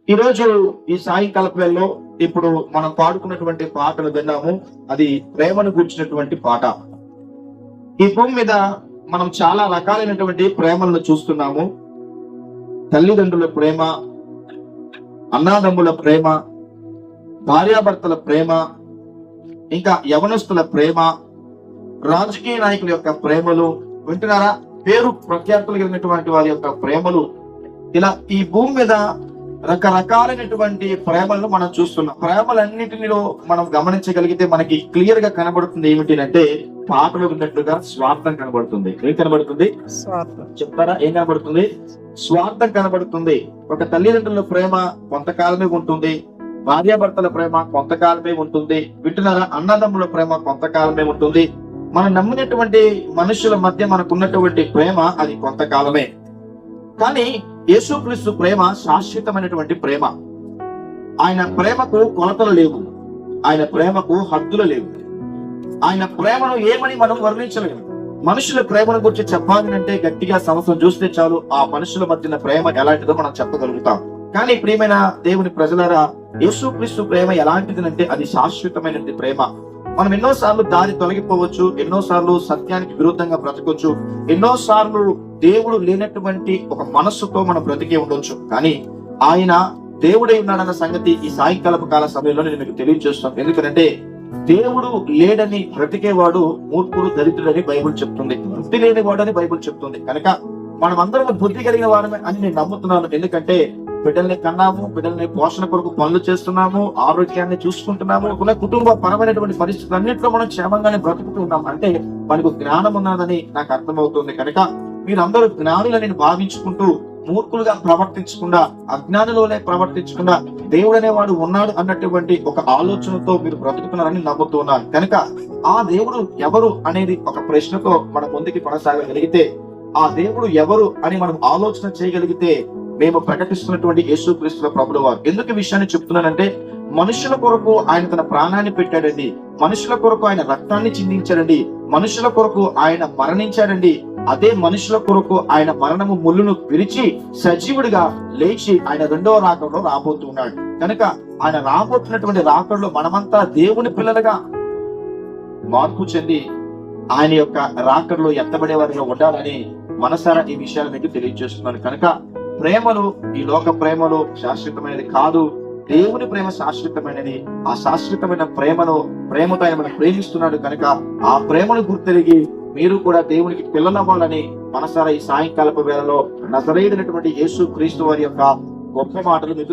ఈరోజు ఈ సాయంకాల వేళలో ఇప్పుడు మనం పాడుకున్నటువంటి పాటలు విన్నాము. అది ప్రేమను గురించినటువంటి పాట. ఈ భూమి మీద మనం చాలా రకాలైనటువంటి ప్రేమలను చూస్తున్నాము. తల్లిదండ్రుల ప్రేమ, అన్నాదమ్ముల ప్రేమ, భార్యాభర్తల ప్రేమ, ఇంకా యవనస్తుల ప్రేమ, రాజకీయ నాయకుల యొక్క ప్రేమలు, వింటున్నారా? పేరు ప్రఖ్యాతులు కలిగినటువంటి వారి యొక్క ప్రేమలు, ఇలా ఈ భూమి మీద రకరకాలైనటువంటి ప్రేమలను మనం చూస్తున్నాం. ప్రేమలన్నిటిలో మనం గమనించగలిగితే మనకి క్లియర్ గా కనబడుతుంది ఏమిటి అంటే, పాటలు విన్నట్లుగా స్వార్థం కనబడుతుంది. ఏం కనబడుతుంది? చెప్తారా? ఏం కనబడుతుంది? స్వార్థం కనబడుతుంది. ఒక తల్లిదండ్రుల ప్రేమ కొంతకాలమే ఉంటుంది, భార్యాభర్తల ప్రేమ కొంతకాలమే ఉంటుంది, వింటున్నారా? అన్నదమ్ముల ప్రేమ కొంతకాలమే ఉంటుంది. మనం నమ్మినటువంటి మనుషుల మధ్య మనకున్నటువంటి ప్రేమ అది కొంతకాలమే. కానీ యేసుక్రీస్తు ప్రేమ శాశ్వతమైనటువంటి ప్రేమ. ఆయన ప్రేమకు కొలతలు లేవు, ఆయన ప్రేమకు హద్దులు లేవు. ఆయన ప్రేమను ఏమని మనం వర్ణించలేము. మనుషుల ప్రేమను గురించి చెప్పాలి అంటే గట్టిగా సంవత్సరం చూస్తే చాలు ఆ మనుషుల మధ్యన ప్రేమ ఎలాంటిదో మనం చెప్పగలుగుతాం. కానీ ప్రియమైన దేవుని ప్రజలారా, యేసుక్రీస్తు ప్రేమ ఎలాంటిది? అది శాశ్వతమైనటువంటి ప్రేమ. మనం ఎన్నోసార్లు దారి తొలగిపోవచ్చు, ఎన్నోసార్లు సత్యానికి విరుద్ధంగా బ్రతకొచ్చు, ఎన్నోసార్లు దేవుడు లేనటువంటి ఒక మనస్సుతో మనం బ్రతికే ఉండొచ్చు. కానీ ఆయన దేవుడై ఉన్నాడన్న సంగతి ఈ సాయంకాలపు కాల సమయంలో నేను మీకు తెలియజేస్తాను. ఎందుకంటే దేవుడు లేడని బ్రతికేవాడు మూర్ఖుడు, దరిద్రుడని బైబుల్ చెప్తుంది. బుద్ధి లేని వాడని బైబుల్ చెప్తుంది. కనుక మనం అందరం బుద్ధి కలిగిన వారమే అని నేను నమ్ముతున్నాను. ఎందుకంటే బిడ్డల్ని కన్నాము, బిడ్డల్ని పోషణ కొరకు పనులు చేస్తున్నాము, ఆరోగ్యాన్ని చూసుకుంటున్నాము, కుటుంబ పరమైనటువంటి పరిస్థితులు అన్నింటిలో మనం క్షేమంగానే బ్రతుకుతూ ఉన్నాం. అంటే మనకు జ్ఞానం ఉన్నదని నాకు అర్థమవుతుంది. కనుక మీరందరూ జ్ఞానులని భావించుకుంటూ మూర్ఖులుగా ప్రవర్తించకుండా, అజ్ఞానులోనే ప్రవర్తించకుండా దేవుడు అనేవాడు ఉన్నాడు అన్నటువంటి ఒక ఆలోచనతో మీరు బ్రతుకుతున్నారని నమ్ముతున్నాను. కనుక ఆ దేవుడు ఎవరు అనేది ఒక ప్రశ్నతో మన ముందుకి కొనసాగగలిగితే, ఆ దేవుడు ఎవరు అని మనం ఆలోచన చేయగలిగితే, మేము ప్రకటిస్తున్నటువంటి యేసుక్రీస్తు ప్రభుల వారు. ఎందుకు ఈ విషయాన్ని చెప్తున్నానంటే, మనుషుల కొరకు ఆయన తన ప్రాణాన్ని పెట్టాడండి, మనుషుల కొరకు ఆయన రక్తాన్ని చిందించాడండి, మనుషుల కొరకు ఆయన మరణించాడండి. అదే మనుషుల కొరకు ఆయన మరణము ముళ్ళును విరిచి సజీవుడిగా లేచి ఆయన రెండవ రాకడలో రాబోతున్నాడు. కనుక ఆయన రాబోతున్నటువంటి రాకడలో మనమంతా దేవుని పిల్లలుగా మార్పు చెంది ఆయన యొక్క రాకడలో ఎత్తబడే వారిలో ఉండాలని మనసారా ఈ విషయాలు మీకు తెలియజేస్తున్నాను. కనుక ప్రేమలు, ఈ లోక ప్రేమలు శాశ్వతమైనది కాదు, దేవుని ప్రేమ శాశ్వతమైనది. ఆ శాశ్వతమైన ప్రేమతో ఆయన మనం ప్రేమిస్తున్నాడు. కనుక ఆ ప్రేమను గుర్తెరిగి మీరు కూడా దేవునికి పిల్లలవ్వాలని మనసారా ఈ సాయంకాలపు వేళలో నజరేయుడైనటువంటి యేసుక్రీస్తు వారి యొక్క గొప్ప మాటలు మీకు